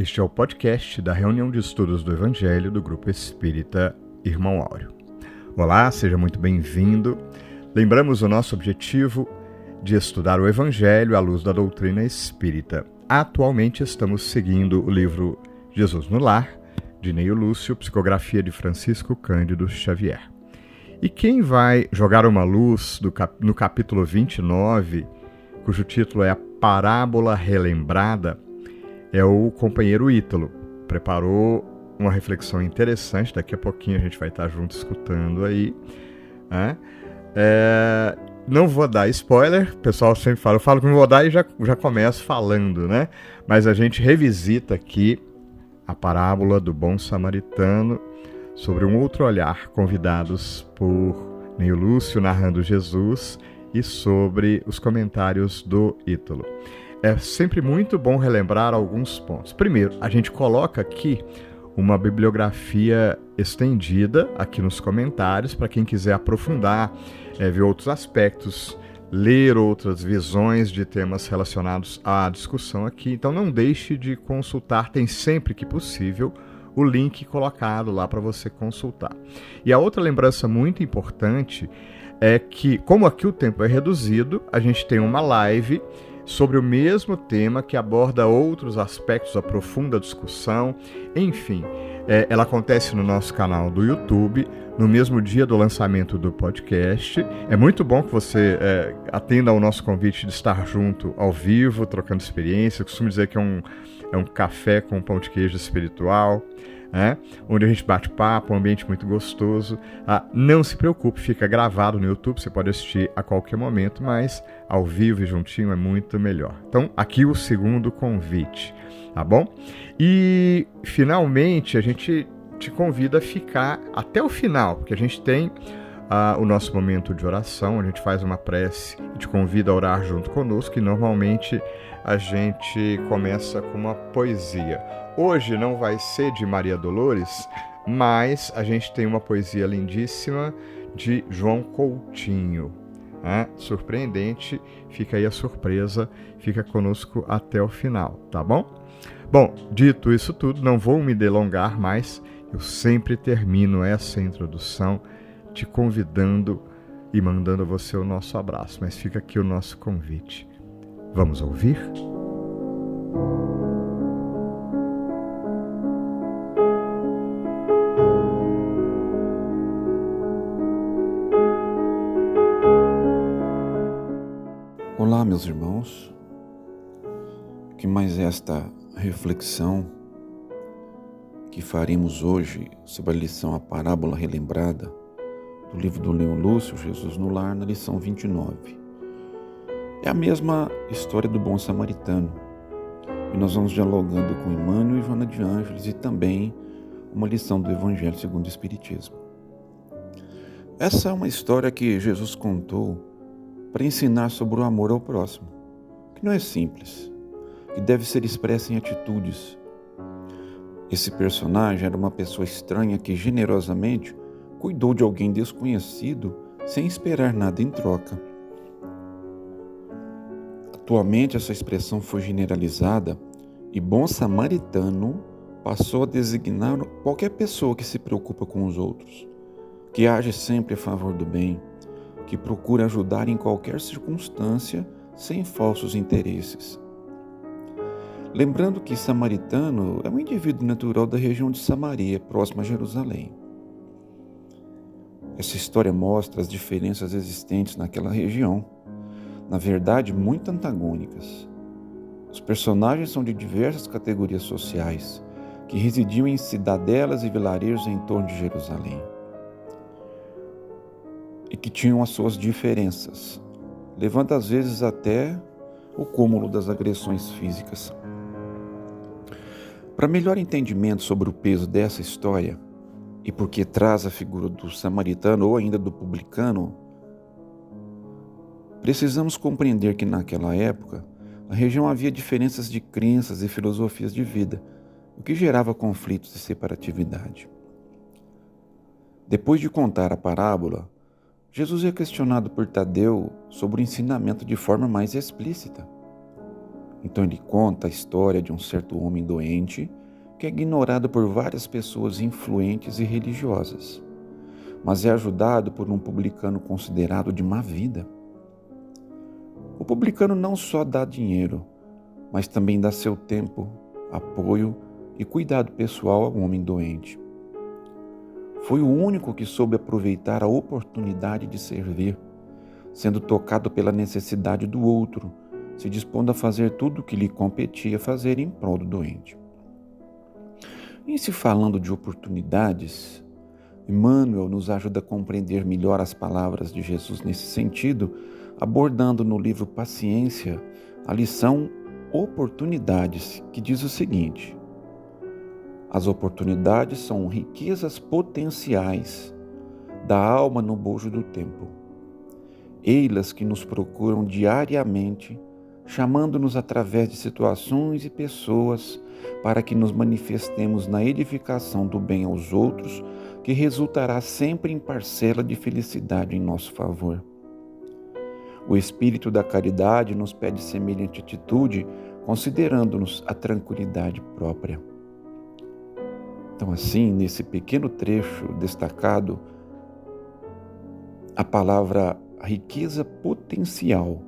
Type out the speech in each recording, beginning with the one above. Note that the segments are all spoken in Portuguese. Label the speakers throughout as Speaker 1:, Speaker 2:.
Speaker 1: Este é o podcast da reunião de estudos do Evangelho do Grupo Espírita Irmão Áureo. Olá, seja muito bem-vindo. Lembramos o nosso objetivo de estudar o Evangelho à luz da doutrina espírita. Atualmente estamos seguindo o livro Jesus no Lar, de Neio Lúcio, psicografia de Francisco Cândido Xavier. E quem vai jogar uma luz no capítulo 29, cujo título é A Parábola Relembrada, é o companheiro Ítalo. Preparou uma reflexão interessante, daqui a pouquinho a gente vai estar junto escutando aí. Não vou dar spoiler, o pessoal sempre fala, eu falo que não vou dar e já começo falando, né? Mas a gente revisita aqui a parábola do bom samaritano sobre um outro olhar, convidados por Neio Lúcio narrando Jesus e sobre os comentários do Ítalo. É sempre muito bom relembrar alguns pontos. Primeiro, a gente coloca aqui uma bibliografia estendida aqui nos comentários para quem quiser aprofundar, ver outros aspectos, ler outras visões de temas relacionados à discussão aqui. Então não deixe de consultar, tem sempre que possível o link colocado lá para você consultar. E a outra lembrança muito importante é que, como aqui o tempo é reduzido, a gente tem uma live sobre o mesmo tema que aborda outros aspectos, aprofunda a discussão, enfim. Ela acontece no nosso canal do YouTube, no mesmo dia do lançamento do podcast. É muito bom que você atenda ao nosso convite de estar junto ao vivo, trocando experiência. Eu costumo dizer que é um café com pão de queijo espiritual, onde a gente bate papo, um ambiente muito gostoso. Não se preocupe, fica gravado no YouTube, você pode assistir a qualquer momento, mas ao vivo e juntinho é muito melhor. Então, aqui o segundo convite, tá bom? E, finalmente, a gente te convida a ficar até o final, porque a gente tem o nosso momento de oração, a gente faz uma prece e te convida a orar junto conosco, e normalmente a gente começa com uma poesia. Hoje não vai ser de Maria Dolores, mas a gente tem uma poesia lindíssima de João Coutinho. Surpreendente, fica aí a surpresa, fica conosco até o final, tá bom? Bom, dito isso tudo, não vou me delongar mais, eu sempre termino essa introdução te convidando e mandando a você o nosso abraço, mas fica aqui o nosso convite. Vamos ouvir?
Speaker 2: Olá, meus irmãos, que mais esta reflexão que faremos hoje sobre a lição A Parábola Relembrada do livro do Neio Lúcio, Jesus no Lar, na lição 29. É a mesma história do bom samaritano, e nós vamos dialogando com Emmanuel e Joana de Ângeles, e também uma lição do Evangelho segundo o Espiritismo. Essa é uma história que Jesus contou para ensinar sobre o amor ao próximo, que não é simples, que deve ser expresso em atitudes. Esse personagem era uma pessoa estranha que generosamente cuidou de alguém desconhecido sem esperar nada em troca. Atualmente essa expressão foi generalizada e bom samaritano passou a designar qualquer pessoa que se preocupa com os outros, que age sempre a favor do bem, que procura ajudar em qualquer circunstância sem falsos interesses. Lembrando que samaritano é um indivíduo natural da região de Samaria, próxima a Jerusalém. Essa história mostra as diferenças existentes naquela região, na verdade muito antagônicas. Os personagens são de diversas categorias sociais, que residiam em cidadelas e vilarejos em torno de Jerusalém, e que tinham as suas diferenças, levando às vezes até o cúmulo das agressões físicas. Para melhor entendimento sobre o peso dessa história, e porque traz a figura do samaritano ou ainda do publicano, precisamos compreender que naquela época, a região havia diferenças de crenças e filosofias de vida, o que gerava conflitos e separatividade. Depois de contar a parábola, Jesus é questionado por Tadeu sobre o ensinamento de forma mais explícita. Então ele conta a história de um certo homem doente que é ignorado por várias pessoas influentes e religiosas, mas é ajudado por um publicano considerado de má vida. O publicano não só dá dinheiro, mas também dá seu tempo, apoio e cuidado pessoal ao homem doente. Foi o único que soube aproveitar a oportunidade de servir, sendo tocado pela necessidade do outro, se dispondo a fazer tudo o que lhe competia fazer em prol do doente. Em se falando de oportunidades, Emmanuel nos ajuda a compreender melhor as palavras de Jesus nesse sentido, abordando no livro Paciência a lição Oportunidades, que diz o seguinte: as oportunidades são riquezas potenciais da alma no bojo do tempo. Ei-las que nos procuram diariamente, chamando-nos através de situações e pessoas para que nos manifestemos na edificação do bem aos outros, que resultará sempre em parcela de felicidade em nosso favor. O espírito da caridade nos pede semelhante atitude, considerando-nos a tranquilidade própria. Então, assim, nesse pequeno trecho destacado, a palavra riqueza potencial,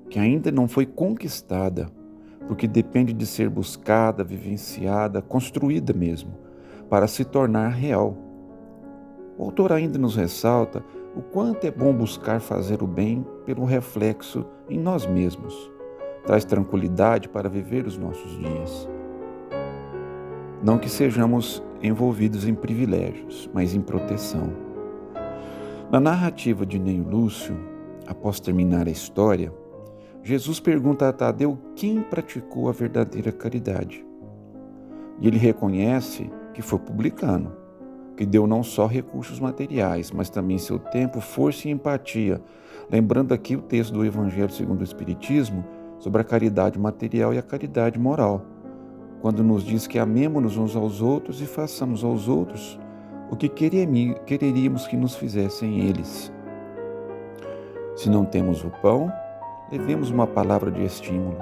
Speaker 2: que ainda não foi conquistada, porque depende de ser buscada, vivenciada, construída mesmo, para se tornar real. O autor ainda nos ressalta o quanto é bom buscar fazer o bem pelo reflexo em nós mesmos. Traz tranquilidade para viver os nossos dias. Não que sejamos envolvidos em privilégios, mas em proteção. Na narrativa de Ney Lúcio, após terminar a história, Jesus pergunta a Tadeu quem praticou a verdadeira caridade. E ele reconhece que foi publicano, que deu não só recursos materiais, mas também seu tempo, força e empatia. Lembrando aqui o texto do Evangelho segundo o Espiritismo sobre a caridade material e a caridade moral, quando nos diz que amemo-nos uns aos outros e façamos aos outros o que quereríamos que nos fizessem eles. Se não temos o pão, levemos uma palavra de estímulo.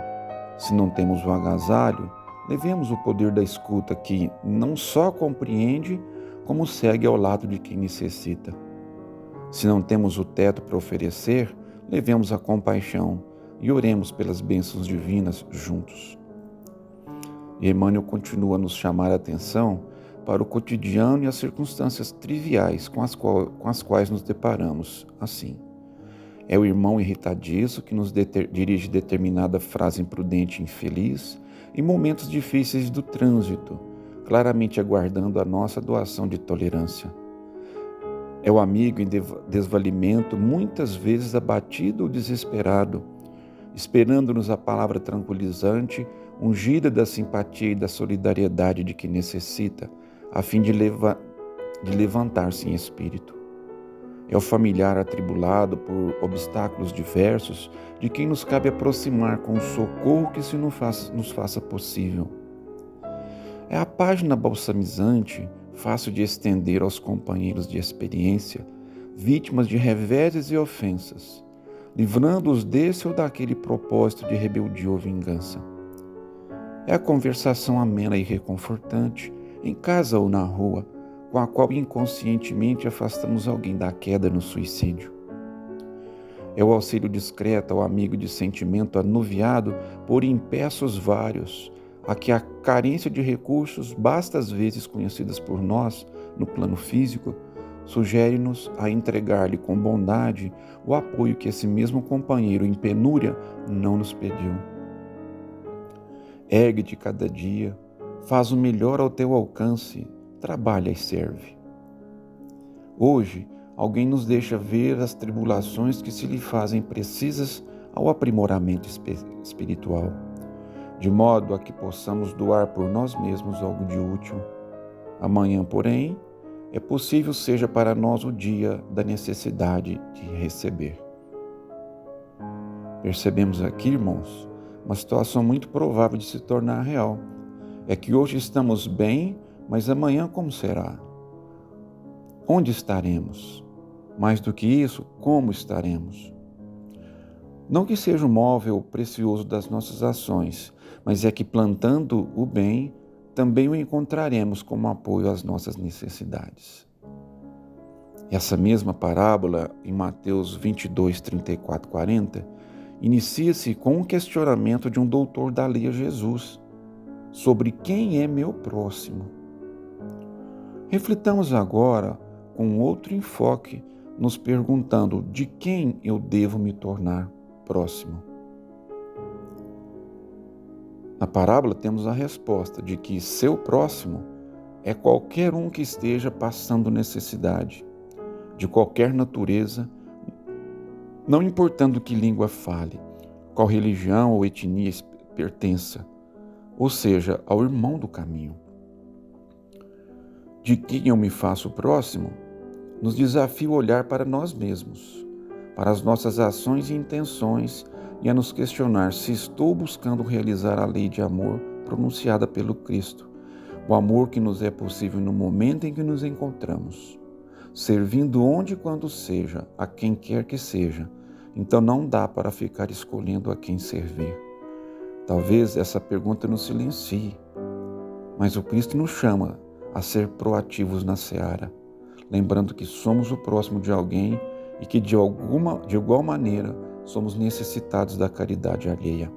Speaker 2: Se não temos o agasalho, levemos o poder da escuta que não só compreende, como segue ao lado de quem necessita. Se não temos o teto para oferecer, levemos a compaixão e oremos pelas bênçãos divinas juntos. E Emmanuel continua a nos chamar a atenção para o cotidiano e as circunstâncias triviais com as quais nos deparamos, assim. É o irmão irritadiço que nos dirige determinada frase imprudente e infeliz em momentos difíceis do trânsito, claramente aguardando a nossa doação de tolerância. É o amigo em desvalimento, muitas vezes abatido ou desesperado, esperando-nos a palavra tranquilizante, ungida da simpatia e da solidariedade de quem necessita, a fim de levantar-se em espírito. É o familiar atribulado por obstáculos diversos, de quem nos cabe aproximar com o socorro que se nos faça possível. É a página balsamizante, fácil de estender aos companheiros de experiência, vítimas de reveses e ofensas, livrando-os desse ou daquele propósito de rebeldia ou vingança. É a conversação amena e reconfortante, em casa ou na rua, com a qual inconscientemente afastamos alguém da queda no suicídio. É o auxílio discreto ao amigo de sentimento anuviado por empeços vários, a que a carência de recursos, basta às vezes conhecidas por nós no plano físico, sugere-nos a entregar-lhe com bondade o apoio que esse mesmo companheiro em penúria não nos pediu. Ergue-te cada dia, faz o melhor ao teu alcance, trabalha e serve. Hoje, alguém nos deixa ver as tribulações que se lhe fazem precisas ao aprimoramento espiritual, de modo a que possamos doar por nós mesmos algo de útil. Amanhã, porém, é possível seja para nós o dia da necessidade de receber. Percebemos aqui, irmãos, uma situação muito provável de se tornar real. É que hoje estamos bem, mas amanhã como será? Onde estaremos? Mais do que isso, como estaremos? Não que seja um móvel precioso das nossas ações, mas é que plantando o bem, também o encontraremos como apoio às nossas necessidades. Essa mesma parábola, em Mateus 22, 34, 40, inicia-se com um questionamento de um doutor da lei a Jesus sobre quem é meu próximo. Reflitamos agora com outro enfoque, nos perguntando de quem eu devo me tornar próximo. Na parábola temos a resposta de que seu próximo é qualquer um que esteja passando necessidade, de qualquer natureza, não importando que língua fale, qual religião ou etnia pertença, ou seja, ao irmão do caminho. De quem eu me faço próximo, nos desafia a olhar para nós mesmos, para as nossas ações e intenções e a nos questionar se estou buscando realizar a lei de amor pronunciada pelo Cristo, o amor que nos é possível no momento em que nos encontramos, servindo onde e quando seja, a quem quer que seja. Então não dá para ficar escolhendo a quem servir. Talvez essa pergunta nos silencie, mas o Cristo nos chama a ser proativos na seara, lembrando que somos o próximo de alguém e que de igual maneira somos necessitados da caridade alheia.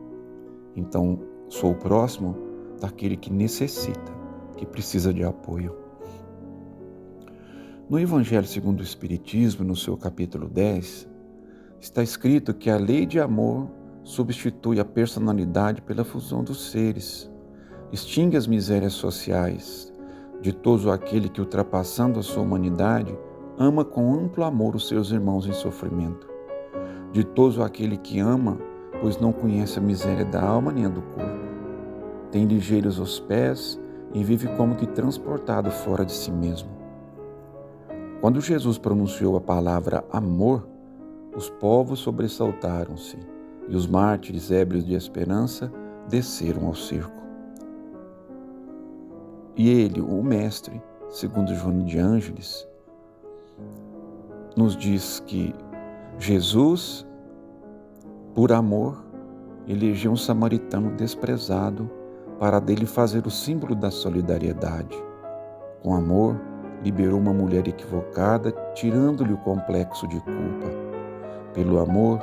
Speaker 2: Então, sou o próximo daquele que necessita, que precisa de apoio. No Evangelho segundo o Espiritismo, no seu capítulo 10, está escrito que a lei de amor substitui a personalidade pela fusão dos seres, extingue as misérias sociais. Ditoso aquele que, ultrapassando a sua humanidade, ama com amplo amor os seus irmãos em sofrimento. Ditoso aquele que ama, pois não conhece a miséria da alma nem a do corpo. Tem ligeiros os pés e vive como que transportado fora de si mesmo. Quando Jesus pronunciou a palavra amor, os povos sobressaltaram-se e os mártires ébrios de esperança desceram ao circo. E ele, o Mestre, segundo João de Ângeles, nos diz que Jesus, por amor, elegeu um samaritano desprezado para dele fazer o símbolo da solidariedade. Com amor, liberou uma mulher equivocada, tirando-lhe o complexo de culpa. Pelo amor,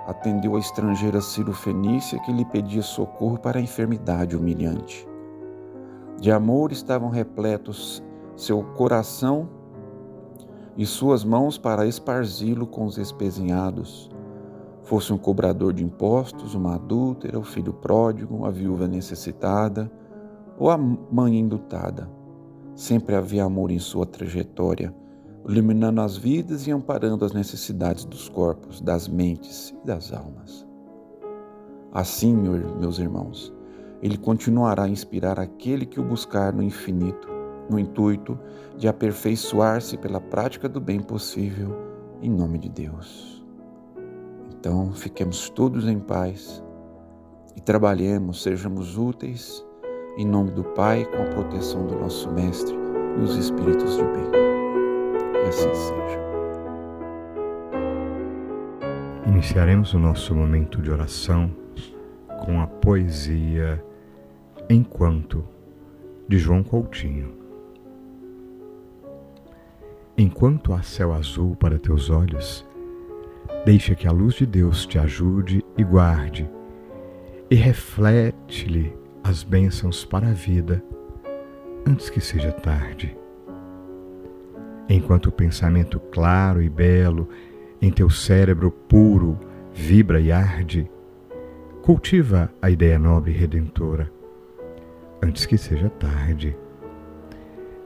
Speaker 2: atendeu a estrangeira Ciro-Fenícia que lhe pedia socorro para a enfermidade humilhante. De amor estavam repletos seu coração e suas mãos para esparzi-lo com os espezinhados. Fosse um cobrador de impostos, uma adúltera, o filho pródigo, a viúva necessitada ou a mãe enlutada. Sempre havia amor em sua trajetória, iluminando as vidas e amparando as necessidades dos corpos, das mentes e das almas. Assim, meus irmãos, ele continuará a inspirar aquele que o buscar no infinito, no intuito de aperfeiçoar-se pela prática do bem possível, em nome de Deus. Então, fiquemos todos em paz e trabalhemos, sejamos úteis, em nome do Pai, com a proteção do nosso Mestre e os Espíritos de bem. E assim seja.
Speaker 1: Iniciaremos o nosso momento de oração com a poesia Enquanto, de João Coutinho. Enquanto há céu azul para teus olhos, deixa que a luz de Deus te ajude e guarde, e reflete-lhe as bênçãos para a vida, antes que seja tarde. Enquanto o pensamento claro e belo em teu cérebro puro vibra e arde, cultiva a ideia nobre e redentora, antes que seja tarde.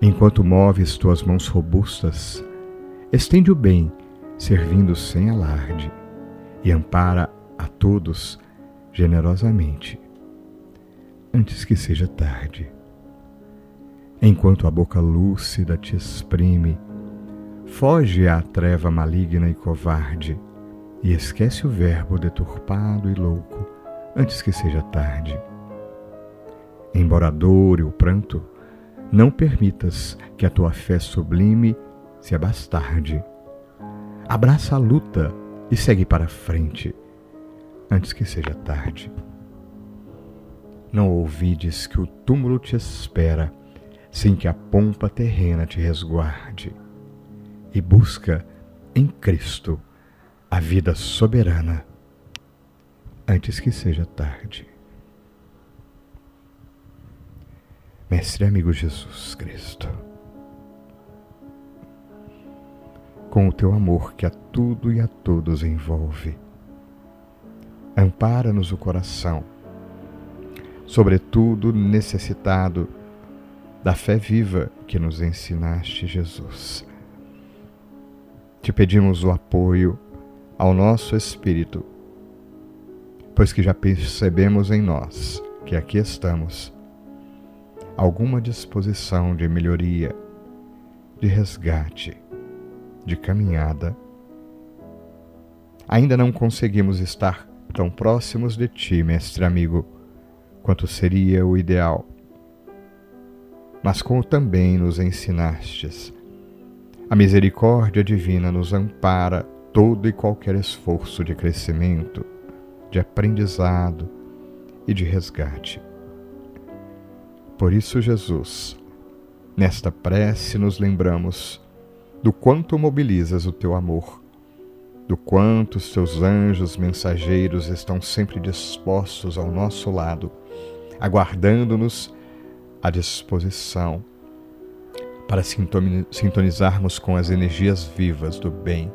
Speaker 1: Enquanto moves tuas mãos robustas, estende o bem, servindo sem alarde, e ampara a todos generosamente, antes que seja tarde. Enquanto a boca lúcida te exprime, foge à treva maligna e covarde, e esquece o verbo deturpado e louco, antes que seja tarde. Embora a dor e o pranto, não permitas que a tua fé sublime se abastarde. Abraça a luta e segue para frente, antes que seja tarde. Não ouvides que o túmulo te espera, sem que a pompa terrena te resguarde, e busca em Cristo a vida soberana, antes que seja tarde. Mestre amigo Jesus Cristo, com o teu amor que a tudo e a todos envolve, ampara-nos o coração, sobretudo necessitado da fé viva que nos ensinaste, Jesus. Te pedimos o apoio ao nosso espírito, pois que já percebemos em nós que aqui estamos alguma disposição de melhoria, de resgate, de caminhada. Ainda não conseguimos estar tão próximos de ti, mestre amigo, quanto seria o ideal. Mas como também nos ensinastes, a misericórdia divina nos ampara todo e qualquer esforço de crescimento, de aprendizado e de resgate. Por isso, Jesus, nesta prece nos lembramos do quanto mobilizas o teu amor, do quanto os teus anjos mensageiros estão sempre dispostos ao nosso lado, aguardando-nos à disposição para sintonizarmos com as energias vivas do bem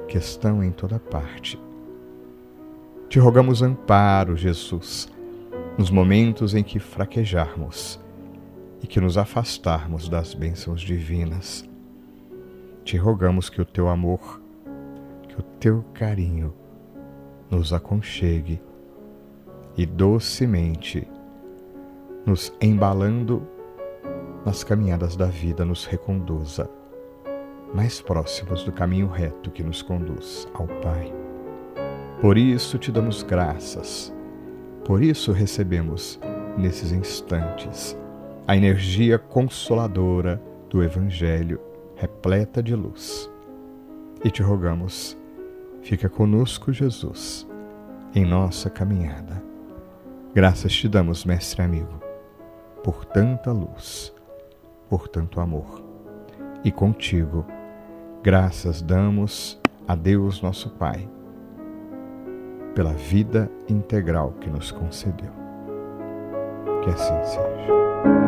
Speaker 1: que estão em toda parte. Te rogamos amparo, Jesus, nos momentos em que fraquejarmos e que nos afastarmos das bênçãos divinas. Te rogamos que o teu amor, que o teu carinho nos aconchegue e docemente, nos embalando nas caminhadas da vida, nos reconduza mais próximos do caminho reto que nos conduz ao Pai. Por isso te damos graças, por isso recebemos nesses instantes a energia consoladora do Evangelho, repleta de luz. E te rogamos, fica conosco, Jesus, em nossa caminhada. Graças te damos, mestre amigo, por tanta luz, por tanto amor. E contigo, graças damos a Deus nosso Pai, pela vida integral que nos concedeu. Que assim seja.